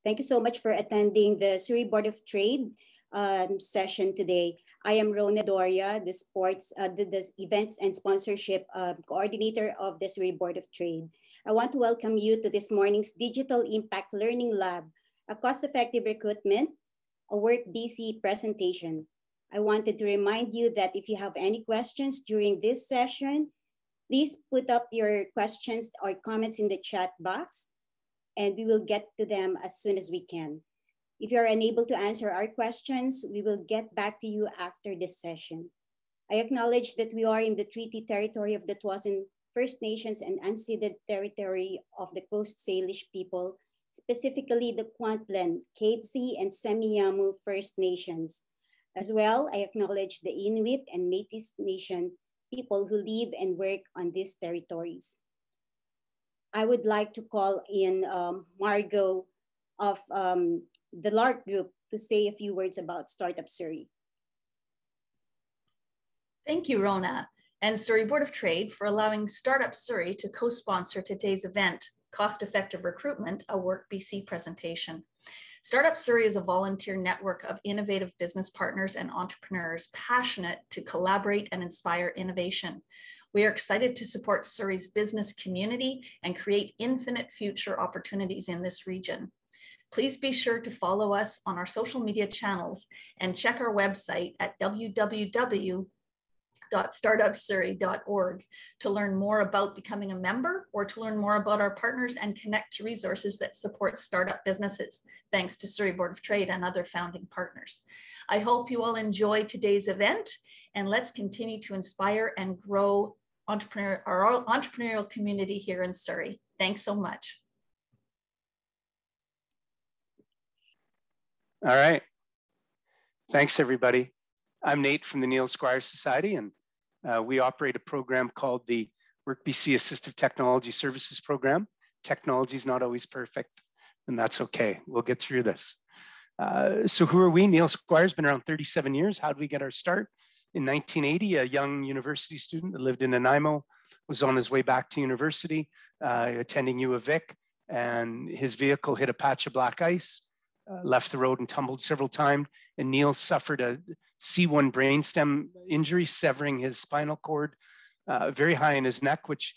Thank you so much for attending the Surrey Board of Trade session today. I am Rona Doria, the events and sponsorship coordinator of the Surrey Board of Trade. I want to welcome you to this morning's Digital Impact Learning Lab, a cost-effective recruitment, a WorkBC presentation. I wanted to remind you that if you have any questions during this session, please put up your questions or comments in the chat box, and we will get to them as soon as we can. If you are unable to answer our questions, we will get back to you after this session. I acknowledge that we are in the treaty territory of the Toevs First Nations and unceded territory of the Coast Salish people, specifically the Kwantlen, Katzie, and Semiahmoo First Nations. As well, I acknowledge the Inuit and Métis Nation people who live and work on these territories. I would like to call in Margot of the LARC group to say a few words about Startup Surrey. Thank you, Rona, and Surrey Board of Trade for allowing Startup Surrey to co-sponsor today's event, Cost-Effective Recruitment, a WorkBC presentation. Startup Surrey is a volunteer network of innovative business partners and entrepreneurs passionate to collaborate and inspire innovation. We are excited to support Surrey's business community and create infinite future opportunities in this region. Please be sure to follow us on our social media channels and check our website at www.startupsurrey.org to learn more about becoming a member or to learn more about our partners and connect to resources that support startup businesses, thanks to Surrey Board of Trade and other founding partners. I hope you all enjoy today's event, and let's continue to inspire and grow our entrepreneurial community here in Surrey. Thanks so much. All right. Thanks, everybody. I'm Nate from the Neil Squire Society, and we operate a program called the WorkBC Assistive Technology Services Program. Technology is not always perfect, and that's okay. We'll get through this. So who are we? Neil Squire's been around 37 years. How did we get our start? In 1980, a young university student that lived in Nanaimo was on his way back to university, attending U of Vic, and his vehicle hit a patch of black ice. Left the road and tumbled several times, and Neil suffered a C1 brainstem injury, severing his spinal cord very high in his neck, which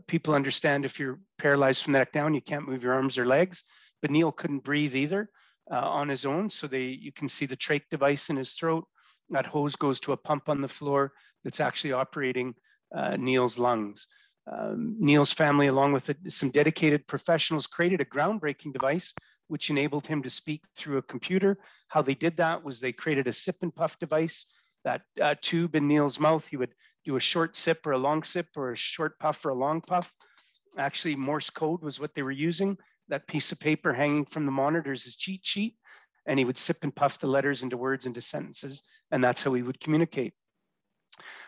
people understand if you're paralyzed from the neck down, you can't move your arms or legs. But Neil couldn't breathe either on his own. So you can see the trach device in his throat. That hose goes to a pump on the floor that's actually operating Neil's lungs. Neil's family, along with some dedicated professionals, created a groundbreaking device which enabled him to speak through a computer. How they did that was they created a sip and puff device, that tube in Neil's mouth. He would do a short sip or a long sip, or a short puff or a long puff. Actually, Morse code was what they were using. That piece of paper hanging from the monitor is his cheat sheet, and he would sip and puff the letters into words, into sentences, and that's how he would communicate.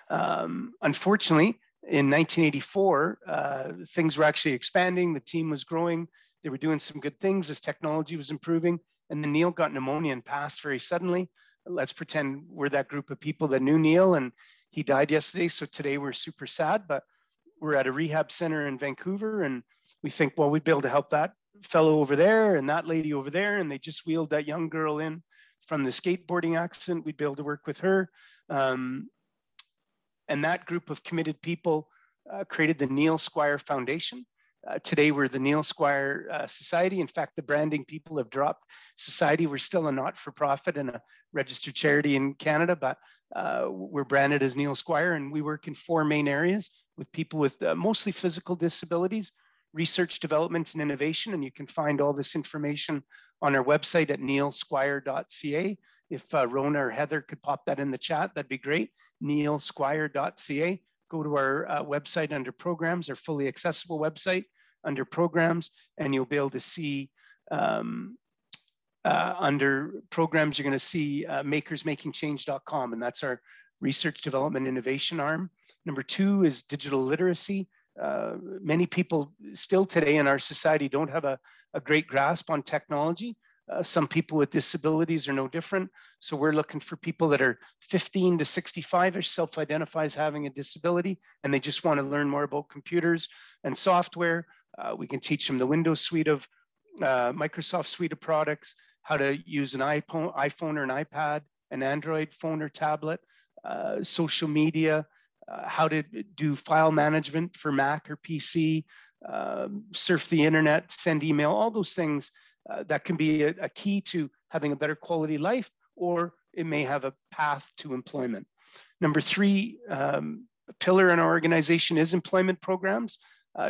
Unfortunately, in 1984, things were actually expanding. The team was growing. They were doing some good things as technology was improving. And then Neil got pneumonia and passed very suddenly. Let's pretend we're that group of people that knew Neil, and he died yesterday. So today we're super sad, but we're at a rehab center in Vancouver, and we think, well, we'd be able to help that fellow over there and that lady over there. And they just wheeled that young girl in from the skateboarding accident. We'd be able to work with her. And that group of committed people created the Neil Squire Foundation. Today, we're the Neil Squire Society. In fact, the branding people have dropped society. We're still a not-for-profit and a registered charity in Canada, but we're branded as Neil Squire, and we work in 4 main areas with people with mostly physical disabilities, research, development, and innovation. And you can find all this information on our website at neilsquire.ca. If Rona or Heather could pop that in the chat, that'd be great. neilsquire.ca. Go to our website under programs, our fully accessible website under programs, and you'll be able to see under programs, you're going to see makersmakingchange.com, and that's our research, development, innovation arm. Number 2 is digital literacy. Many people still today in our society don't have a great grasp on technology. Some people with disabilities are no different. So we're looking for people that are 15 to 65-ish, self-identify as having a disability, and they just want to learn more about computers and software. We can teach them the Windows suite of Microsoft suite of products, how to use an iPhone or an iPad, an Android phone or tablet, social media, how to do file management for Mac or PC, surf the internet, send email, all those things that can be a key to having a better quality life, or it may have a path to employment. Number three, pillar in our organization is employment programs.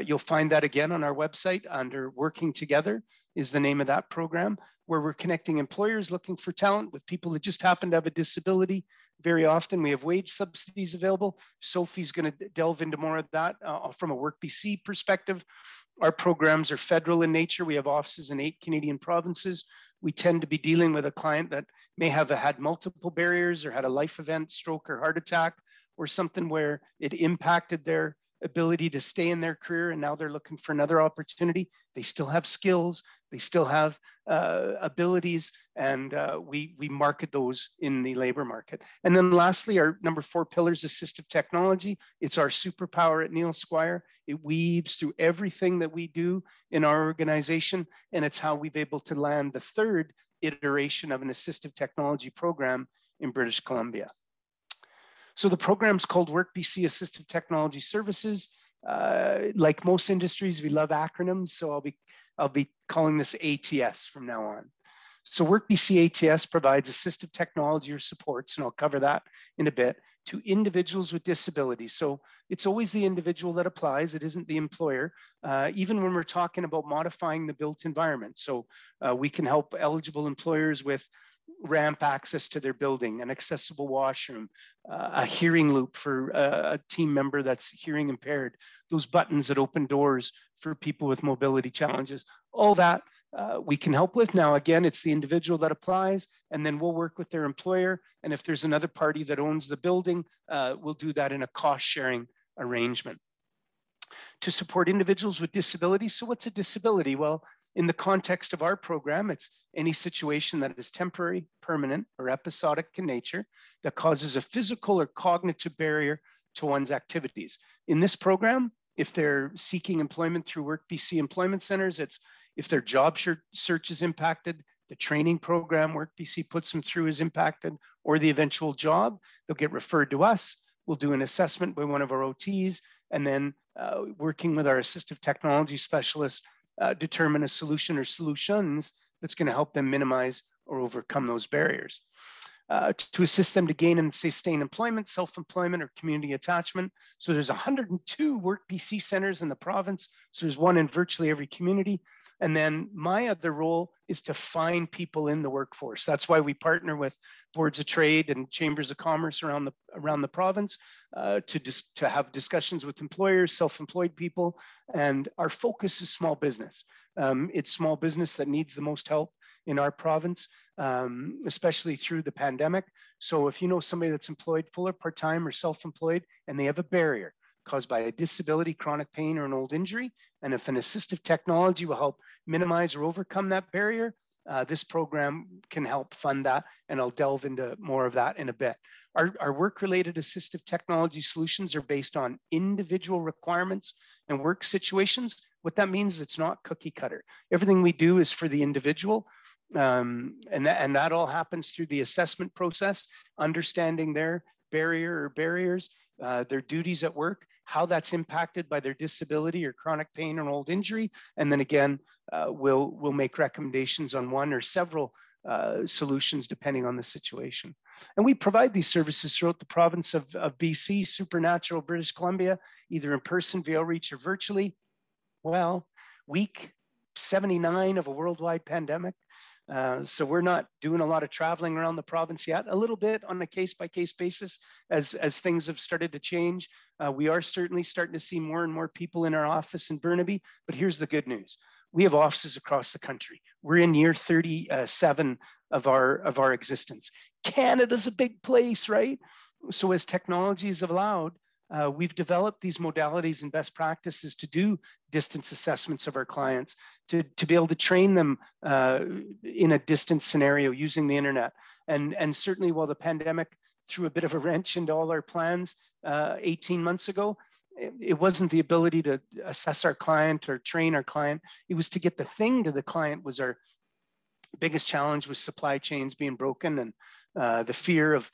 You'll find that again on our website under Working Together is the name of that program, where we're connecting employers looking for talent with people that just happen to have a disability. Very often we have wage subsidies available. Sophie's going to delve into more of that from a WorkBC perspective. Our programs are federal in nature. We have offices in 8 Canadian provinces. We tend to be dealing with a client that may have had multiple barriers or had a life event, stroke or heart attack, or something where it impacted their ability to stay in their career, and now they're looking for another opportunity. They still have skills, they still have abilities, and we market those in the labor market. And then lastly, our number 4 pillars, assistive technology. It's our superpower at Neil Squire. It weaves through everything that we do in our organization, and it's how we've able to land the 3rd iteration of an assistive technology program in British Columbia. So the program's called WorkBC Assistive Technology Services. Like most industries, we love acronyms, so I'll be calling this ATS from now on. So WorkBC ATS provides assistive technology or supports, and I'll cover that in a bit, to individuals with disabilities. So it's always the individual that applies, it isn't the employer, even when we're talking about modifying the built environment. So we can help eligible employers with ramp access to their building, an accessible washroom, a hearing loop for a team member that's hearing impaired, those buttons that open doors for people with mobility challenges, all that we can help with. Now, again, it's the individual that applies, and then we'll work with their employer. And if there's another party that owns the building, we'll do that in a cost-sharing arrangement. To support individuals with disabilities. So what's a disability? Well, in the context of our program, it's any situation that is temporary, permanent, or episodic in nature that causes a physical or cognitive barrier to one's activities. In this program, if they're seeking employment through WorkBC employment centers, it's if their job search is impacted, the training program WorkBC puts them through is impacted, or the eventual job, they'll get referred to us. We'll do an assessment by one of our OTs, and then working with our assistive technology specialists, determine a solution or solutions that's going to help them minimize or overcome those barriers. To assist them to gain and sustain employment, self-employment, or community attachment. So there's 102 WorkBC centers in the province. So there's one in virtually every community. And then my other role is to find people in the workforce. That's why we partner with boards of trade and chambers of commerce around the province to have discussions with employers, self-employed people. And our focus is small business. It's small business that needs the most help in our province, especially through the pandemic. So if you know somebody that's employed full or part-time or self-employed and they have a barrier caused by a disability, chronic pain, or an old injury, and if an assistive technology will help minimize or overcome that barrier, this program can help fund that, and I'll delve into more of that in a bit. Our work-related assistive technology solutions are based on individual requirements and work situations. What that means is it's not cookie cutter. Everything we do is for the individual, and that all happens through the assessment process, understanding their barrier or barriers, their duties at work, how that's impacted by their disability or chronic pain or old injury. And then again, we'll make recommendations on one or several solutions depending on the situation. And we provide these services throughout the province of BC, Supernatural, British Columbia, either in person, via outreach, or virtually. Well, week 79 of a worldwide pandemic. So we're not doing a lot of traveling around the province yet, a little bit on a case-by-case basis as things have started to change. We are certainly starting to see more and more people in our office in Burnaby, but here's the good news. We have offices across the country. We're in year 37 of our existence. Canada's a big place, right? So as technologies have allowed, we've developed these modalities and best practices to do distance assessments of our clients, to be able to train them in a distance scenario using the internet. And certainly while the pandemic threw a bit of a wrench into all our plans 18 months ago, it wasn't the ability to assess our client or train our client. It was to get the thing to the client was our biggest challenge, with supply chains being broken and the fear of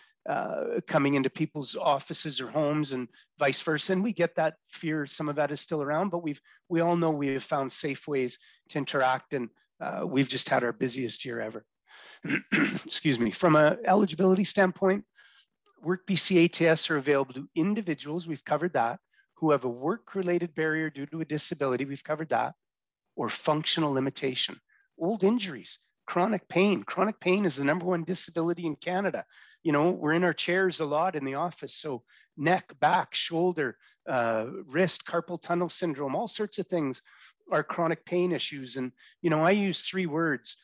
coming into people's offices or homes and vice versa. And we get that fear. Some of that is still around, but we all know we have found safe ways to interact, and we've just had our busiest year ever. Excuse me. From an eligibility standpoint, WorkBC ATS are available to individuals, we've covered that, who have a work-related barrier due to a disability, we've covered that, or functional limitation. Old injuries, chronic pain. Chronic pain is the #1 disability in Canada. You know, we're in our chairs a lot in the office, so neck, back, shoulder, wrist, carpal tunnel syndrome, all sorts of things are chronic pain issues. And, you know, I use 3 words,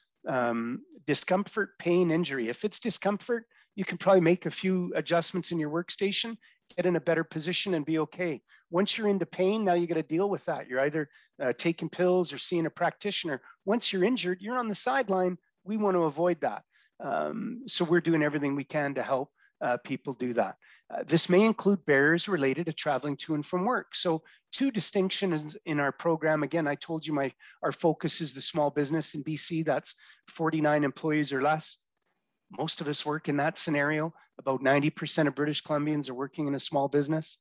discomfort, pain, injury. If it's discomfort, you can probably make a few adjustments in your workstation, get in a better position and be okay. Once you're into pain, now you got to deal with that. You're either taking pills or seeing a practitioner. Once you're injured, you're on the sideline. We want to avoid that. So we're doing everything we can to help people do that. This may include barriers related to traveling to and from work. So 2 distinctions in our program. Again, I told you our focus is the small business in BC. That's 49 employees or less. Most of us work in that scenario. About 90% of British Columbians are working in a small business.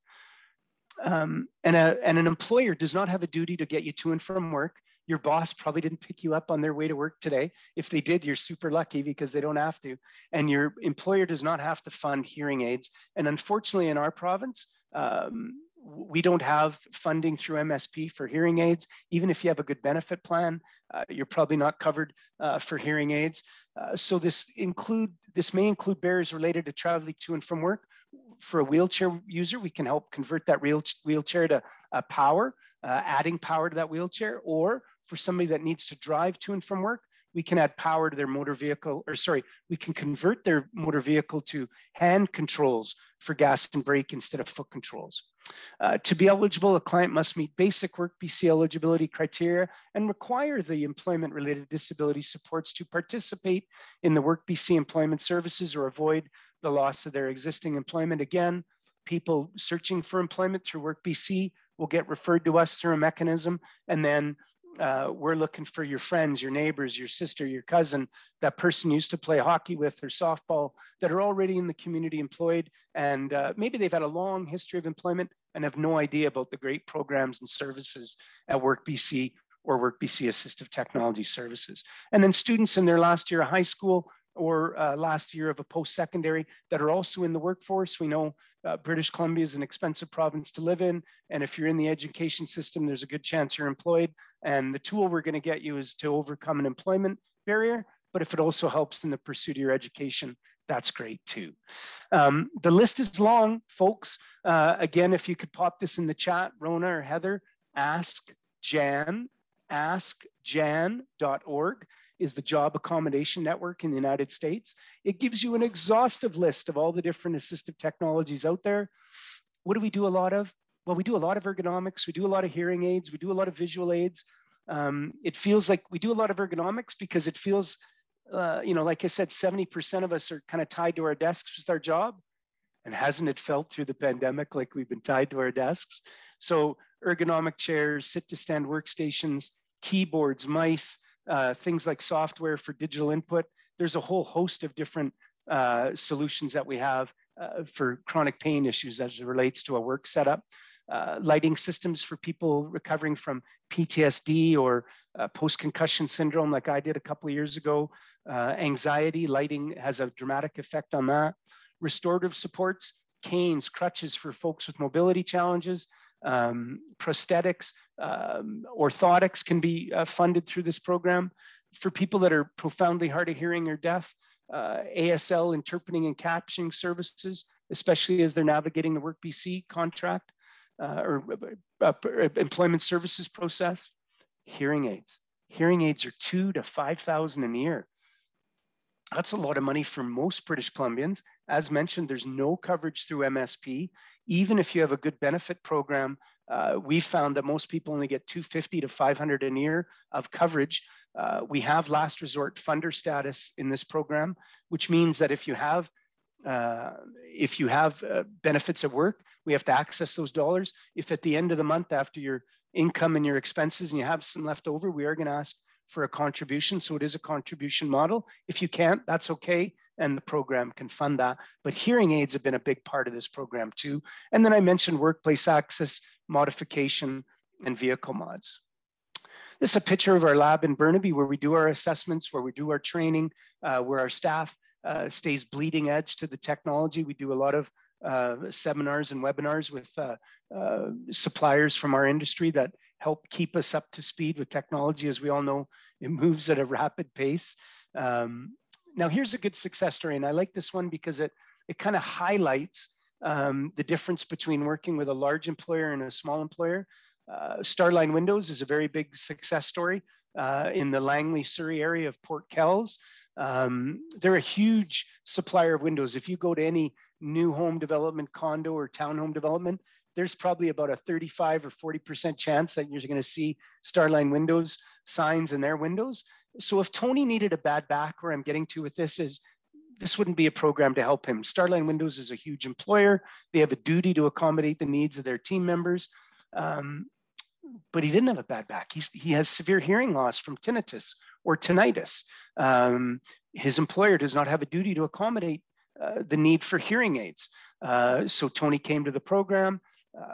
And an employer does not have a duty to get you to and from work. Your boss probably didn't pick you up on their way to work today. If they did, you're super lucky because they don't have to. And your employer does not have to fund hearing aids. And unfortunately, in our province, we don't have funding through MSP for hearing aids. Even if you have a good benefit plan, you're probably not covered for hearing aids. So this may include barriers related to traveling to and from work. For a wheelchair user, we can help convert that wheelchair to power, adding power to that wheelchair. Or for somebody that needs to drive to and from work, we can add power to their motor vehicle, we can convert their motor vehicle to hand controls for gas and brake instead of foot controls. To be eligible, a client must meet basic WorkBC eligibility criteria and require the employment-related disability supports to participate in the WorkBC employment services or avoid the loss of their existing employment. Again, people searching for employment through WorkBC will get referred to us through a mechanism, and then we're looking for your friends, your neighbors, your sister, your cousin, that person used to play hockey with or softball, that are already in the community employed, and maybe they've had a long history of employment and have no idea about the great programs and services at WorkBC or WorkBC Assistive Technology services. And then students in their last year of high school or last year of a post-secondary that are also in the workforce. We know British Columbia is an expensive province to live in. And if you're in the education system, there's a good chance you're employed. And the tool we're going to get you is to overcome an employment barrier. But if it also helps in the pursuit of your education, that's great too. The list is long, folks. Again, if you could pop this in the chat, Rona or Heather, askjan.org is the job accommodation network in the United States. It gives you an exhaustive list of all the different assistive technologies out there. What do we do a lot of? Well, we do a lot of ergonomics. We do a lot of hearing aids. We do a lot of visual aids. It feels like we do a lot of ergonomics because it feels, like I said, 70% of us are kind of tied to our desks with our job. And hasn't it felt through the pandemic like we've been tied to our desks? So ergonomic chairs, sit-to-stand workstations, keyboards, mice, things like software for digital input. There's a whole host of different solutions that we have for chronic pain issues as it relates to a work setup. Lighting systems for people recovering from PTSD or post-concussion syndrome like I did a couple of years ago. Anxiety, lighting has a dramatic effect on that. Restorative supports, canes, crutches for folks with mobility challenges, prosthetics, orthotics can be funded through this program. For people that are profoundly hard of hearing or deaf, ASL interpreting and captioning services, especially as they're navigating the WorkBC contract or employment services process. Hearing aids. Hearing aids are $2,000 to $5,000 a year. That's a lot of money for most British Columbians. As mentioned, there's no coverage through MSP. Even if you have a good benefit program, we found that most people only get $250 to $500 a year of coverage. We have last resort funder status in this program, which means that if you have if you have benefits at work, we have to access those dollars. If at the end of the month, after your income and your expenses, and you have some left over, we are going to ask for a contribution. So it is a contribution model. If you can't, that's okay, and the program can fund that. But hearing aids have been a big part of this program too. And then I mentioned workplace access, modification, and vehicle mods. This is a picture of our lab in Burnaby, where we do our assessments, where we do our training, where our staff stays bleeding edge to the technology. We do a lot of seminars and webinars with suppliers from our industry that help keep us up to speed with technology. As we all know, it moves at a rapid pace. Now here's a good success story, and I like this one because it kind of highlights the difference between working with a large employer and a small employer. Starline Windows is a very big success story in the Langley, Surrey area of Port Kells. They're a huge supplier of windows. If you go to any new home development, condo or townhome development, there's probably about a 35 or 40% chance that you're going to see Starline Windows signs in their windows. So if Tony needed a bad back, where I'm getting to with this is, this wouldn't be a program to help him. Starline Windows is a huge employer. They have a duty to accommodate the needs of their team members. But he didn't have a bad back. He has severe hearing loss from tinnitus or tinnitus. His employer does not have a duty to accommodate the need for hearing aids. So Tony came to the program.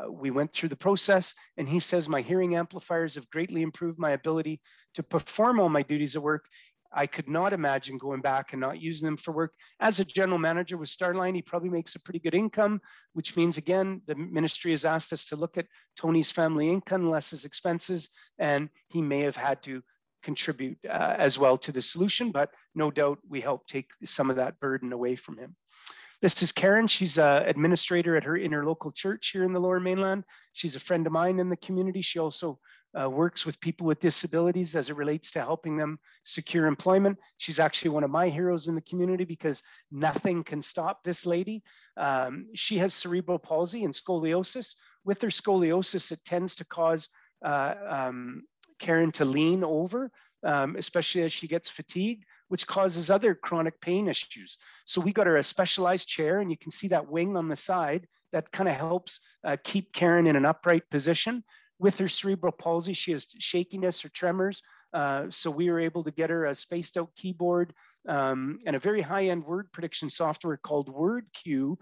We went through the process, and he says, my hearing amplifiers have greatly improved my ability to perform all my duties at work. I could not imagine going back and not using them for work. As a general manager with Starline, he probably makes a pretty good income, which means, again, the ministry has asked us to look at Tony's family income less his expenses, and he may have had to contribute as well to the solution, but no doubt we help take some of that burden away from him. This is Karen. She's an administrator in her local church here in the Lower Mainland. She's a friend of mine in the community. She also works with people with disabilities as it relates to helping them secure employment. She's actually one of my heroes in the community because nothing can stop this lady. She has cerebral palsy and scoliosis. With her scoliosis, it tends to cause Karen to lean over, especially as she gets fatigued, which causes other chronic pain issues. So we got her a specialized chair, and you can see that wing on the side that kind of helps keep Karen in an upright position. With her cerebral palsy, she has shakiness or tremors. So we were able to get her a spaced out keyboard and a very high-end word prediction software called WordQ,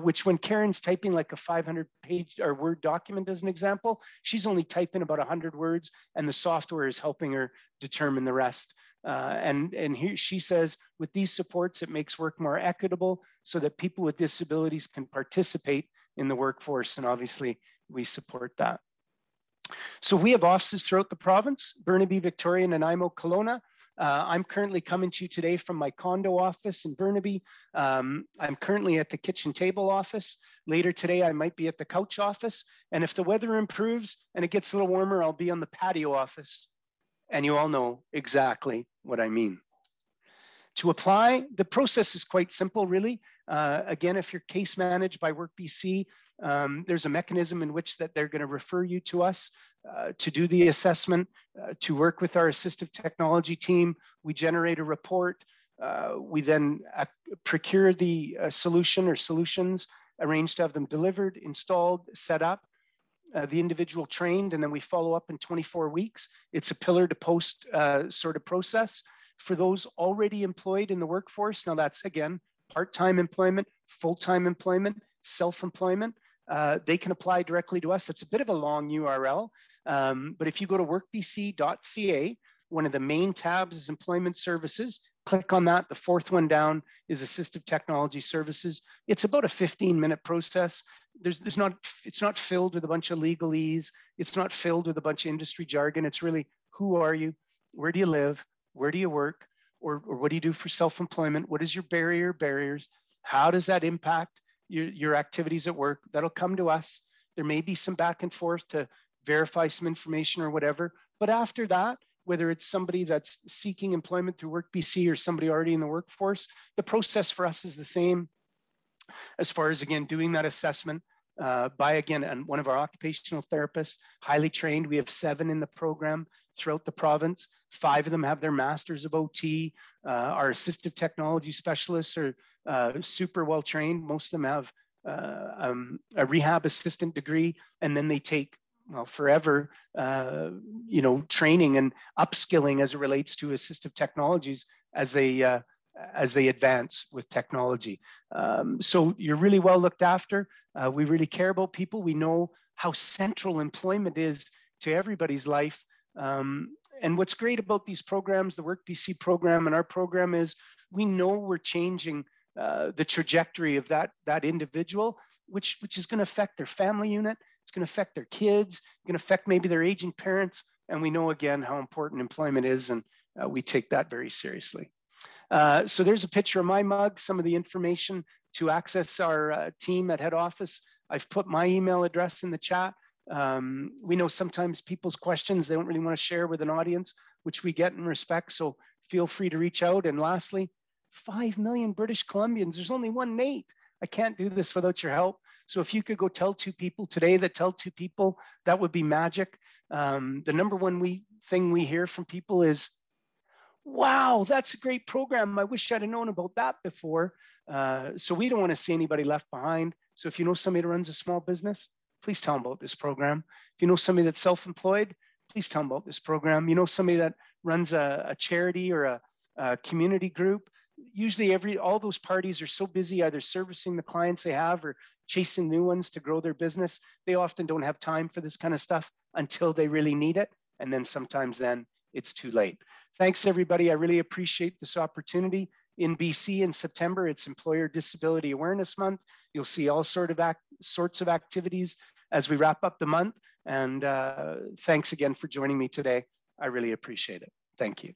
which when Karen's typing like a 500-page or Word document as an example, she's only typing about 100 words, and the software is helping her determine the rest. And here she says, with these supports, it makes work more equitable so that people with disabilities can participate in the workforce. And obviously, we support that. So we have offices throughout the province, Burnaby, Victoria, Nanaimo, Kelowna. I'm currently coming to you today from my condo office in Burnaby. I'm currently at the kitchen table office. Later today, I might be at the couch office. And if the weather improves and it gets a little warmer, I'll be on the patio office. And you all know exactly what I mean. To apply, the process is quite simple, really. Again, if you're case managed by WorkBC, there's a mechanism in which that they're going to refer you to us to do the assessment, to work with our assistive technology team. We generate a report. We then procure the solution or solutions, arrange to have them delivered, installed, set up, the individual trained, and then we follow up in 24 weeks. It's a pillar to post sort of process. For those already employed in the workforce, now that's, again, part-time employment, full-time employment, self-employment, they can apply directly to us. It's a bit of a long URL, but if you go to workbc.ca, one of the main tabs is Employment Services. Click on that. The fourth one down is Assistive Technology Services. It's about a 15-minute process. It's not filled with a bunch of legalese. It's not filled with a bunch of industry jargon. It's really, who are you? Where do you live? Where do you work? Or what do you do for self-employment? What is your barriers? How does that impact your activities at work? That'll come to us. There may be some back and forth to verify some information or whatever. But after that, whether it's somebody that's seeking employment through WorkBC or somebody already in the workforce, the process for us is the same as far as, again, doing that assessment, by, again, one of our occupational therapists, highly trained. We have 7 in the program throughout the province. 5 of them have their Masters of OT. Our assistive technology specialists are super well trained. Most of them have a rehab assistant degree, and then they take forever, training and upskilling as it relates to assistive technologies as they advance with technology. So you're really well looked after. We really care about people. We know how central employment is to everybody's life. And what's great about these programs, the WorkBC program and our program, is we know we're changing the trajectory of that individual, which is going to affect their family unit. It's going to affect their kids, going to affect maybe their aging parents. And we know, again, how important employment is, and we take that very seriously. So there's a picture of my mug, some of the information to access our team at head office. I've put my email address in the chat. We know sometimes people's questions, they don't really want to share with an audience, which we get and respect. So feel free to reach out. And lastly, 5 million British Columbians. There's only one Nate. I can't do this without your help. So if you could go tell 2 people today that tell 2 people, that would be magic. The number one thing we hear from people is, wow, that's a great program. I wish I'd have known about that before. So we don't want to see anybody left behind. So if you know somebody that runs a small business, please tell them about this program. If you know somebody that's self-employed, please tell them about this program. You know somebody that runs a charity or a community group. Usually all those parties are so busy either servicing the clients they have or chasing new ones to grow their business. They often don't have time for this kind of stuff until they really need it. And then sometimes then it's too late. Thanks, everybody. I really appreciate this opportunity. In BC in September, it's Employer Disability Awareness Month. You'll see all sorts of activities as we wrap up the month. And thanks again for joining me today. I really appreciate it. Thank you.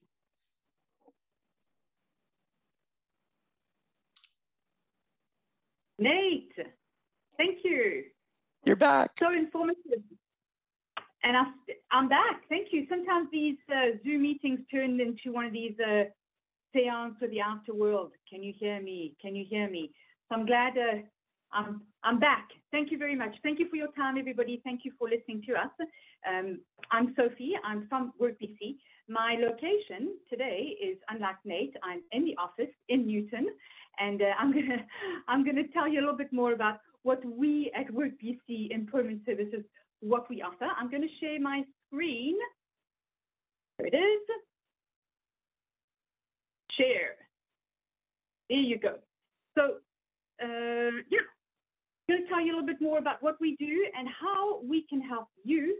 Nate, thank you. You're back. So informative. And I'm back. Thank you. Sometimes these Zoom meetings turn into one of these seance of the afterworld. Can you hear me? Can you hear me? So I'm glad I'm back. Thank you very much. Thank you for your time, everybody. Thank you for listening to us. I'm Sophie. I'm from WorkBC. My location today is, unlike Nate, I'm in the office in Newton, and I'm gonna tell you a little bit more about what we at WorkBC Employment Services, what we offer. I'm going to share my screen. There it is. Share. There you go. So, yeah, I'm going to tell you a little bit more about what we do and how we can help you,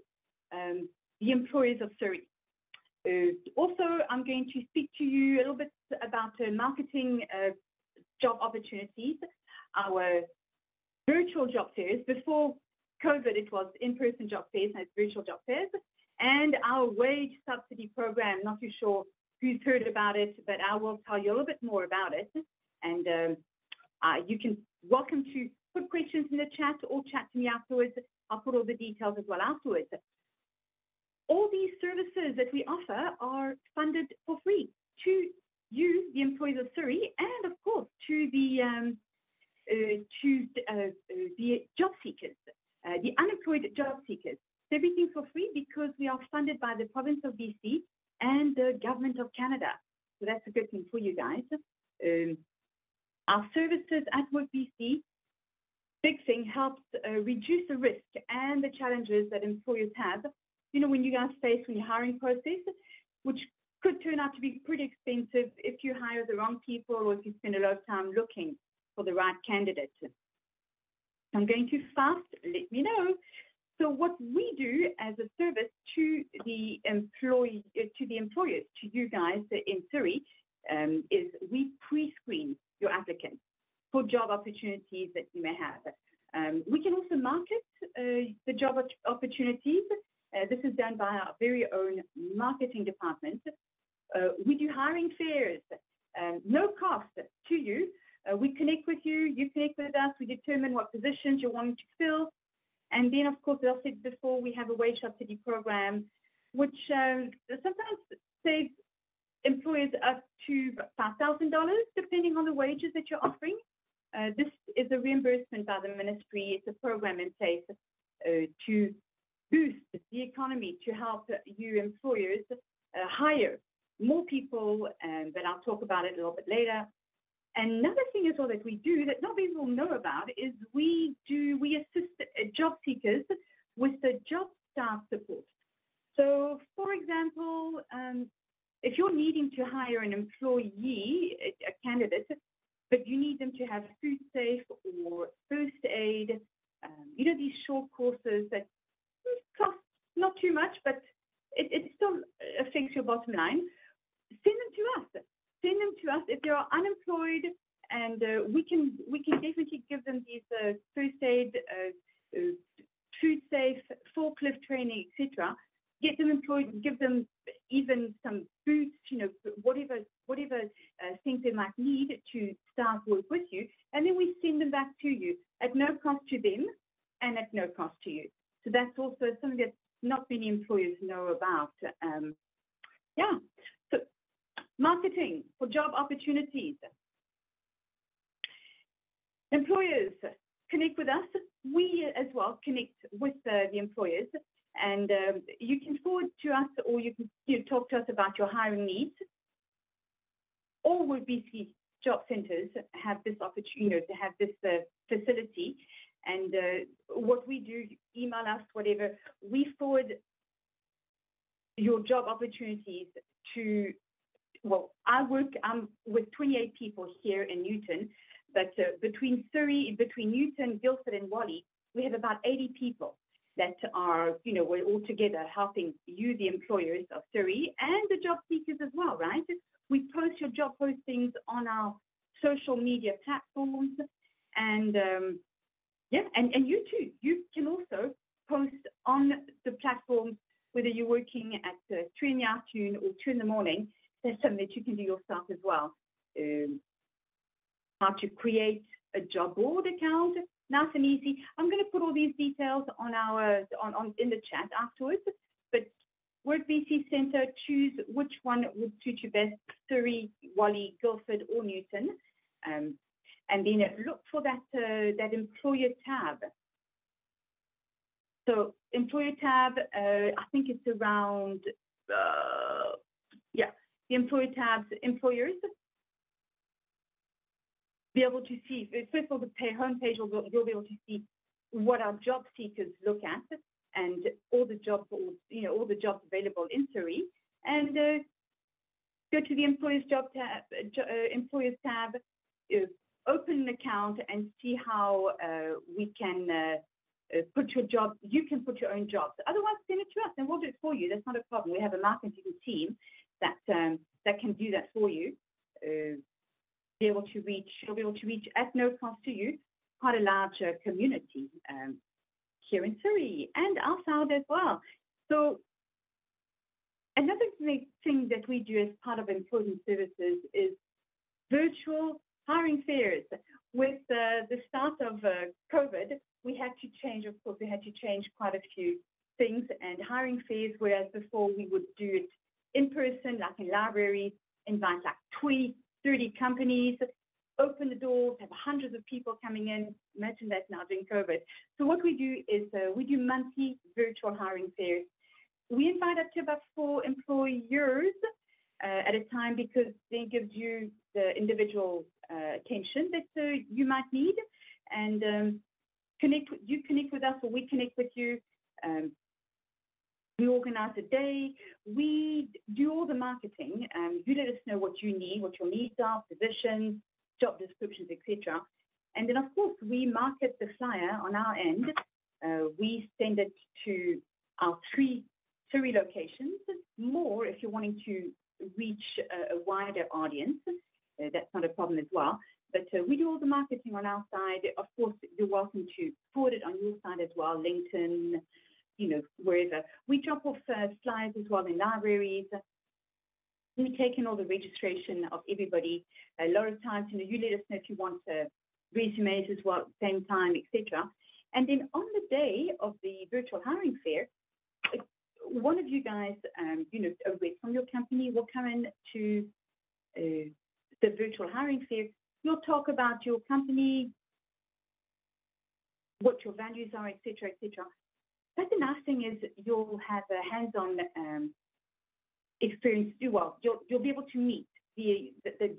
the employers of Surrey. Also, I'm going to speak to you a little bit about marketing job opportunities, our virtual job fairs. Before COVID, it was in-person job fairs, and it's virtual job fairs, and our wage subsidy program. Not too sure who's heard about it, but I will tell you a little bit more about it. And you can welcome to put questions in the chat or chat to me afterwards. I'll put all the details as well afterwards. All these services that we offer are funded for free to you, the employees of Surrey, and of course to the job seekers, the unemployed job seekers. Everything's for free because we are funded by the province of BC and the government of Canada. So that's a good thing for you guys. Our services at WorkBC, big thing, helps reduce the risk and the challenges that employers have. You know, when you guys face when your hiring process, which could turn out to be pretty expensive if you hire the wrong people or if you spend a lot of time looking for the right candidate. I'm going too fast, let me know. So what we do as a service to the employers, to you guys in Surrey, is we pre-screen your applicants for job opportunities that you may have. We can also market the job opportunities. This is done by our very own marketing department. We do hiring fairs, no cost to you. We connect with you, you connect with us, we determine what positions you're wanting to fill. And then, of course, as I said before, we have a wage subsidy program, which sometimes saves employers up to $5,000, depending on the wages that you're offering. This is a reimbursement by the ministry. It's a program in place to boost the economy, to help you employers hire more people, but I'll talk about it a little bit later. Another thing as well that we do that nobody will know about is we assist job seekers with the job staff support. So, for example, if you're needing to hire an employee, a candidate, but you need them to have food safe or first aid, these short courses that cost not too much, but it still affects your bottom line. Send them to us. Send them to us if they are unemployed, and we can definitely give them these first aid, food safe, forklift training, etc. Get them employed, give them even some boots, whatever things they might need to start work with you, and then we send them back to you at no cost to them and at no cost to you. So that's also something that not many employers know about. So marketing for job opportunities. Employers, connect with us. We as well connect with the employers, and you can forward to us, or you can talk to us about your hiring needs. All WorkBC job centres have this opportunity, to have this facility, and what we do, email us, whatever, we forward your job opportunities to, I'm with 28 people here in Newton, but between Newton, Guildford, and Whalley, we have about 80 people that are, we're all together helping you, the employers of Surrey, and the job seekers as well, right? We post your job postings on our social media platforms, and and you too. You can also post on the platforms, whether you're working at 3 in the afternoon or 2 in the morning. There's something that you can do yourself as well. How to create a job board account, nice and easy. I'm going to put all these details on in the chat afterwards. But WorkBC Centre, choose which one would suit you best: Surrey, Whalley, Guildford, or Newton. And then look for that employer tab. So employer tab, I think it's around, the employer tabs, employers. Be able to see, first of all, the homepage, you'll be able to see what our job seekers look at, and all the job boards, all the jobs available in Surrey, and go to the employers job tab, employers tab, open an account and see how we can put your job. You can put your own jobs. Otherwise, send it to us and we'll do it for you. That's not a problem. We have a marketing team that can do that for you. You'll be able to reach at no cost to you quite a large community here in Surrey and outside as well. So another thing that we do as part of employment services is virtual hiring fairs. With the start of COVID, we had to change, of course, quite a few things, and hiring fairs, whereas before we would do it in person, like in libraries, invite like 20, 30 companies, open the doors, have hundreds of people coming in. Imagine that now during COVID. So what we do is we do monthly virtual hiring fairs. We invite up to about 4 employers at a time, because they gives you the individual attention that you might need, and connect with us, or we connect with you. We organize a day. We do all the marketing. You let us know what you need, what your needs are, positions, job descriptions, etc. And then, of course, we market the flyer on our end. We send it to our 3 Surrey locations. More if you're wanting to reach a wider audience. That's not a problem as well. But we do all the marketing on our side. Of course, you're welcome to forward it on your side as well, LinkedIn, wherever. We drop off slides as well in libraries. We take in all the registration of everybody. A lot of times, you let us know if you want resumes as well at the same time, etc. And then on the day of the virtual hiring fair, one of you guys, a rep from your company will come in to the virtual hiring fair. you'll talk about your company, what your values are, et cetera, et cetera. But the nice thing is you'll have a hands-on experience. Well, you'll be able to meet the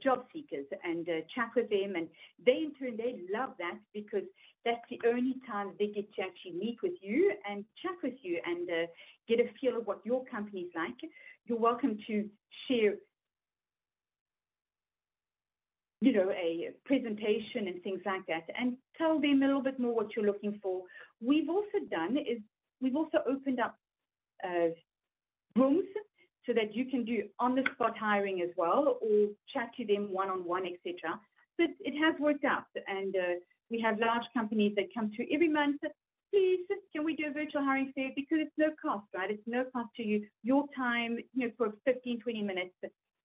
job seekers and chat with them, and they in turn, they love that because that's the only time they get to actually meet with you and chat with you and get a feel of what your company's like. You're welcome to share, you know, a presentation and things like that, and tell them a little bit more what you're looking for. We've also done is we've also opened up rooms so that you can do on-the-spot hiring as well, or chat to them one-on-one, etc. So it has worked out, and we have large companies that come through every month. Please, can we do a virtual hiring fair? Because it's no cost, right? It's no cost to you. Your time, you know, for 15, 20 minutes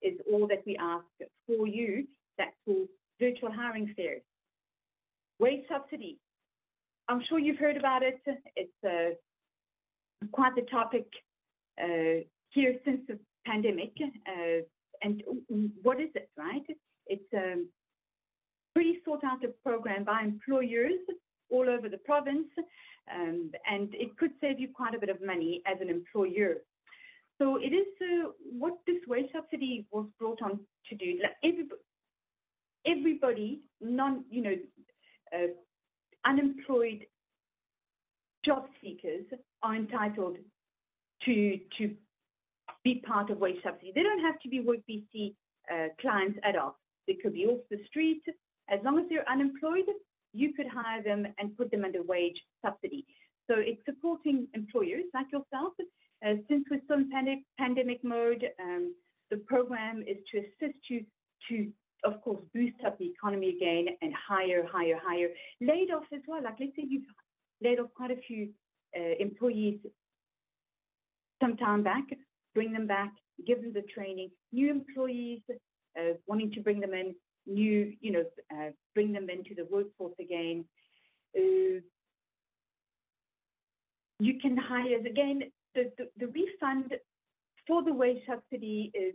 is all that we ask for you. That's for virtual hiring fairs. Wage subsidy. I'm sure you've heard about it. It's quite the topic here since the pandemic. And what is it, right? It's a pretty sought after program by employers all over the province. And it could save you quite a bit of money as an employer. So it is what this wage subsidy was brought on to do. Like everybody, unemployed job seekers are entitled to be part of wage subsidy. They don't have to be WorkBC clients at all. They could be off the street. As long as they're unemployed, you could hire them and put them under wage subsidy. So it's supporting employers like yourself. Since we're still in pandemic mode, the program is to assist you to, of course, boost up the economy again and hire. Laid off as well. Like, let's say you've laid off quite a few employees some time back, bring them back, give them the training. New employees, wanting to bring them in, bring them into the workforce again. You can hire, again, the refund for the wage subsidy is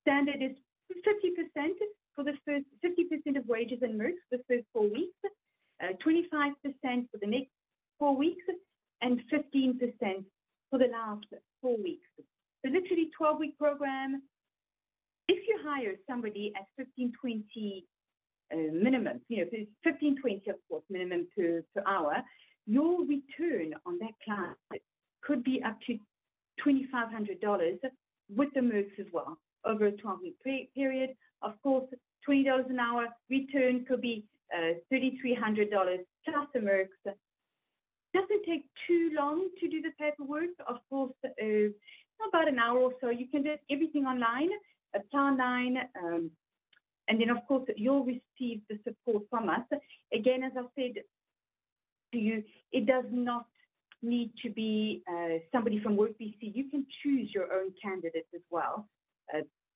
standard is 50% for the first 50% of wages and mercs for the first 4 weeks, 25% for the next 4 weeks, and 15% for the last 4 weeks. So literally 12-week program. If you hire somebody at 15.20 minimum, it's 15.20 of course minimum per hour, your return on that client could be up to $2,500 with the mercs as well over a 12-week period. Of course, $20 an hour return could be $3,300 plus the mercs. Doesn't take too long to do the paperwork. Of course, about an hour or so. You can do everything online, apply online, and then of course you'll receive the support from us. Again, as I said to you, it does not need to be somebody from WorkBC. You can choose your own candidate as well.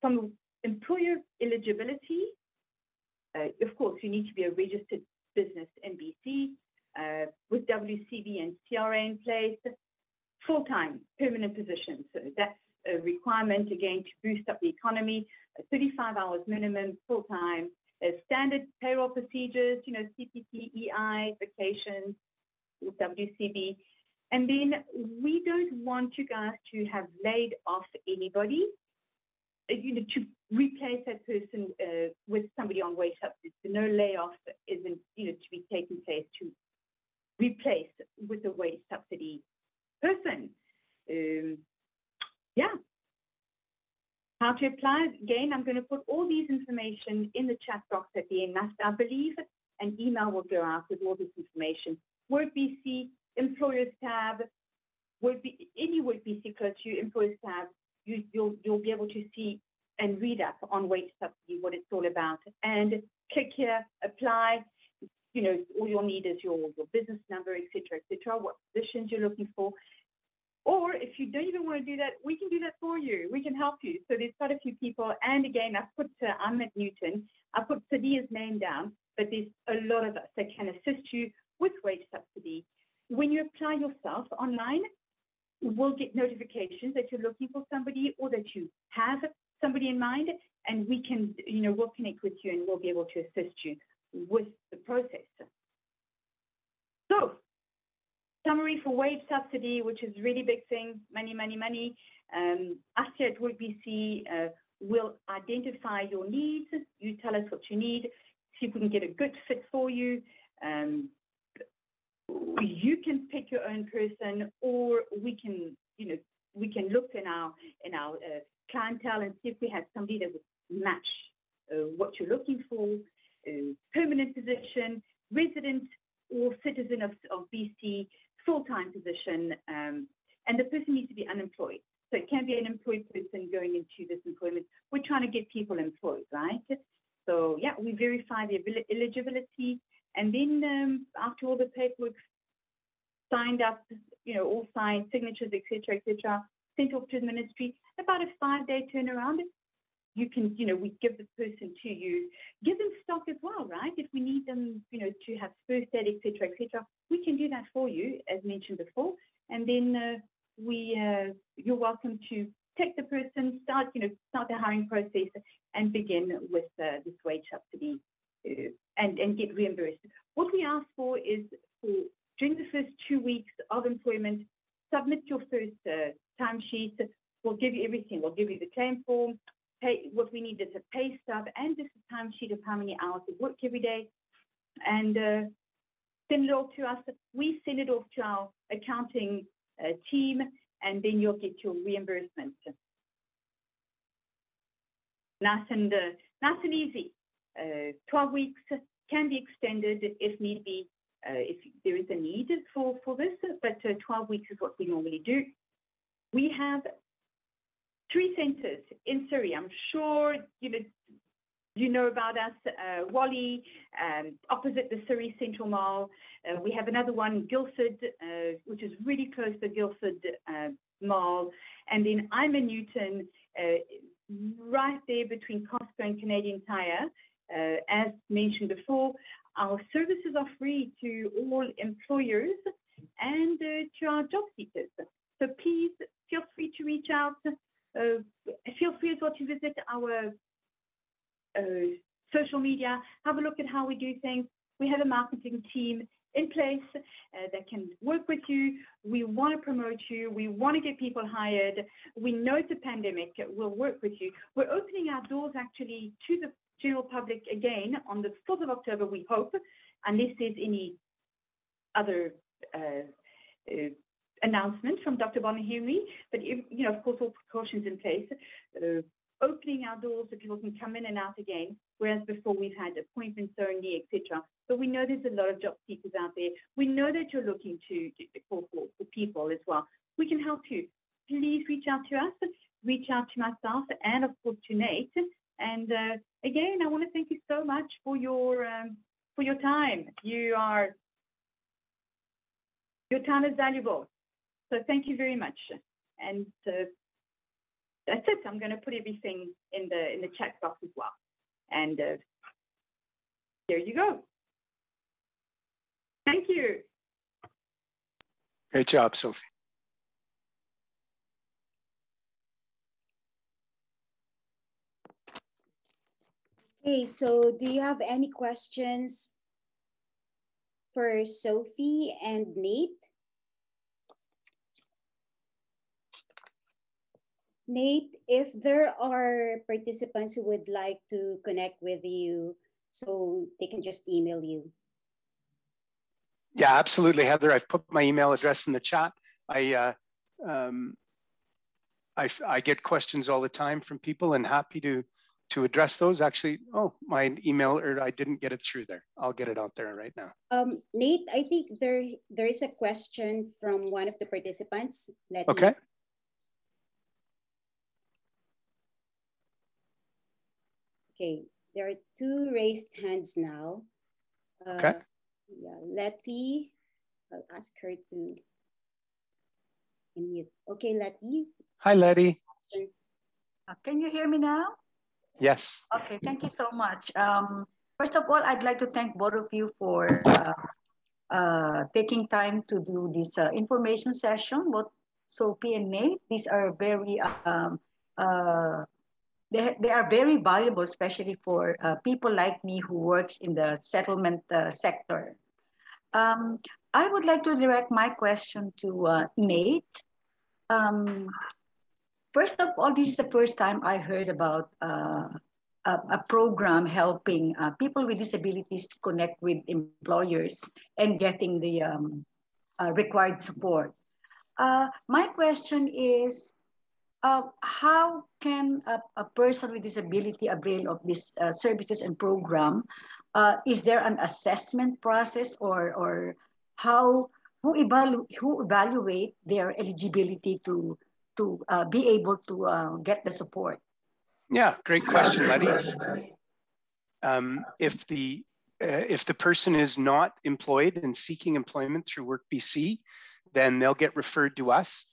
From employer eligibility, of course, you need to be a registered business in BC with WCB and CRA in place, full-time permanent positions. So that's a requirement, again, to boost up the economy, 35 hours minimum, full-time, standard payroll procedures, CPP, EI, vacations, WCB. And then we don't want you guys to have laid off anybody, to replace that person with somebody on wage subsidy. So no layoff isn't, to be taking place to replace with a wage subsidy person. How to apply? Again, I'm going to put all these information in the chat box at the end. I believe an email will go out with all this information. WorkBC Employers tab, any WorkBC close to you, Employers tab, you'll be able to see and read up on wage subsidy, what it's all about. And click here, apply. All you'll need is your business number, et cetera, what positions you're looking for. Or if you don't even want to do that, we can do that for you. We can help you. So there's quite a few people. And again, I'm at Newton. I put Sadia's name down, but there's a lot of us that can assist you with wage subsidy. When you apply yourself online, we'll get notifications that you're looking for somebody or that you have somebody in mind, and we can, we'll connect with you and we'll be able to assist you with the process. So, summary for wage subsidy, which is a really big thing, money, money, money. Us here at WorkBC will identify your needs. You tell us what you need, see if we can get a good fit for you. You can pick your own person, or we can, we can look in our clientele and see if we have somebody that would match what you're looking for. Permanent position, resident or citizen of BC, full-time position, and the person needs to be unemployed. So it can be an employed person going into this employment. We're trying to get people employed, right? So yeah, we verify the eligibility, and then after all the paperwork signed up, all signed, signatures, etc., sent off to the ministry, about a 5-day turnaround. You can, we give the person to you, give them stock as well, right? If we need them, to have first aid, etc., we can do that for you, as mentioned before. And then you're welcome to take the person, start the hiring process, and begin with this wage subsidy and get reimbursed. What we ask for is during the first 2 weeks of employment, submit your first timesheet. We'll give you everything. We'll give you the claim form. What we need is a pay stub and just a timesheet of how many hours of work every day, and send it all to us. We send it off to our accounting team, and then you'll get your reimbursement. Nice and easy. 12 weeks can be extended if need be, if there is a need for this, but 12 weeks is what we normally do. We have 3 centres in Surrey. I'm sure you know about us. Whalley, opposite the Surrey Central Mall. We have another one, Guildford, which is really close to Guildford Mall. And then I'm in Newton, right there between Costco and Canadian Tire. As mentioned before, our services are free to all employers and to our job seekers. So please feel free to reach out. Feel free as well to visit our social media, have a look at how we do things. We have a marketing team in place that can work with you. We want to promote you. We want to get people hired. We know it's a pandemic. We'll work with you. We're opening our doors actually to the general public again on the 4th of October, we hope, unless there's any other announcement from Dr. Bonner-Henry, but of course, all precautions in place. Opening our doors so people can come in and out again, whereas before we've had appointments only, etc. But we know there's a lot of job seekers out there. We know that you're looking for people as well. We can help you. Please reach out to us, reach out to myself, and of course to Nate. And again, I want to thank you so much for your time. Your time is valuable. So thank you very much. And that's it. I'm going to put everything in the chat box as well. And there you go. Thank you. Great job, Sophie. Okay, so do you have any questions for Sophie and Nate? Nate, if there are participants who would like to connect with you, so they can just email you. Yeah, absolutely, Heather. I've put my email address in the chat. I get questions all the time from people, and happy to address those. Actually, my email, or I didn't get it through there. I'll get it out there right now. Nate, I think there is a question from one of the participants. Okay. Okay, there are 2 raised hands now. Okay. Yeah, Letty, I'll ask her to unmute. Okay, Letty. Hi, Letty. Can you hear me now? Yes. Okay, thank you so much. First of all, I'd like to thank both of you for taking time to do this information session, both Sophie and Nate. These are very they are very valuable, especially for people like me who works in the settlement sector. I would like to direct my question to Nate. First of all, this is the first time I heard about a program helping people with disabilities to connect with employers and getting the required support. My question is, how can a person with disability avail of these services and program? Is there an assessment process, or who evaluate their eligibility to be able to get the support? Yeah, great question, Letty. If the person is not employed and seeking employment through WorkBC, then they'll get referred to us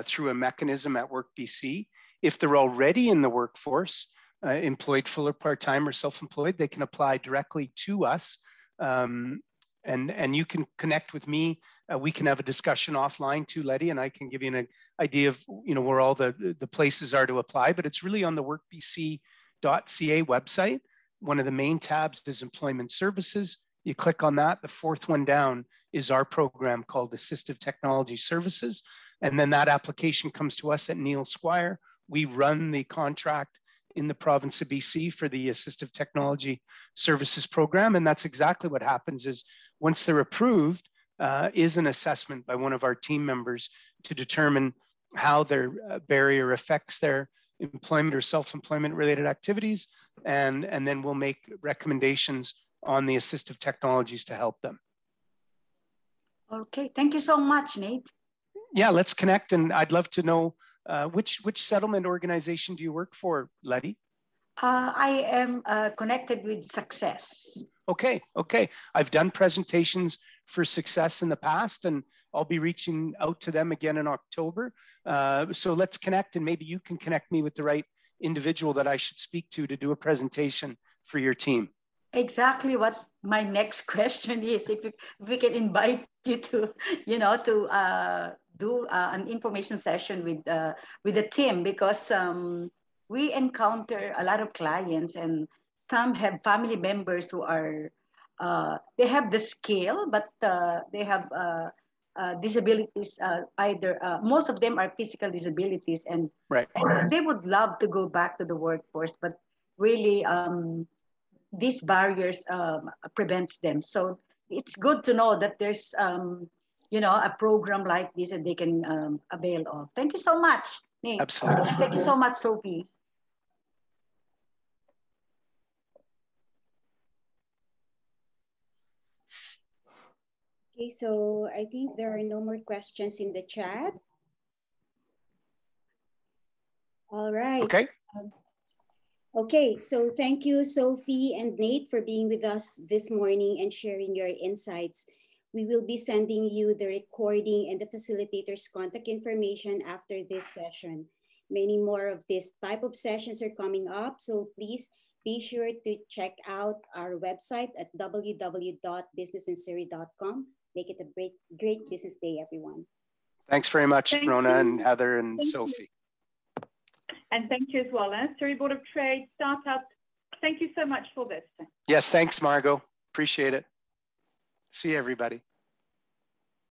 through a mechanism at WorkBC. If they're already in the workforce, employed full or part-time or self-employed, they can apply directly to us. And you can connect with me. We can have a discussion offline too, Letty, and I can give you an idea of where all the places are to apply. But it's really on the workbc.ca website. One of the main tabs is Employment Services. You click on that. The fourth one down is our program called Assistive Technology Services. And then that application comes to us at Neil Squire. We run the contract in the province of BC for the Assistive Technology Services program. And that's exactly what happens is once they're approved, is an assessment by one of our team members to determine how their barrier affects their employment or self-employment related activities. And then we'll make recommendations on the assistive technologies to help them. Okay, thank you so much, Nate. Yeah, let's connect. And I'd love to know which settlement organization do you work for, Letty? I am connected with Success. Okay. I've done presentations for Success in the past, and I'll be reaching out to them again in October. So let's connect, and maybe you can connect me with the right individual that I should speak to do a presentation for your team. Exactly what my next question is. If we can invite you to, do an information session with the team, because we encounter a lot of clients, and some have family members who are they have the skill, but they have disabilities. Either most of them are physical disabilities, and they would love to go back to the workforce, but really these barriers prevents them. So it's good to know that there's a program like this that they can avail of. Thank you so much, Nate. Absolutely. Thank you so much, Sophie. Okay, so I think there are no more questions in the chat. All right. Okay. Okay, so thank you, Sophie and Nate, for being with us this morning and sharing your insights. We will be sending you the recording and the facilitator's contact information after this session. Many more of this type of sessions are coming up, so please be sure to check out our website at www.businessinsurrey.com. Make it a great business day, everyone. Thanks very much, Rona and Heather and Sophie. And thank you as well, Surrey Board of Trade, Startup. Thank you so much for this. Yes, thanks, Margot. Appreciate it. See you, everybody.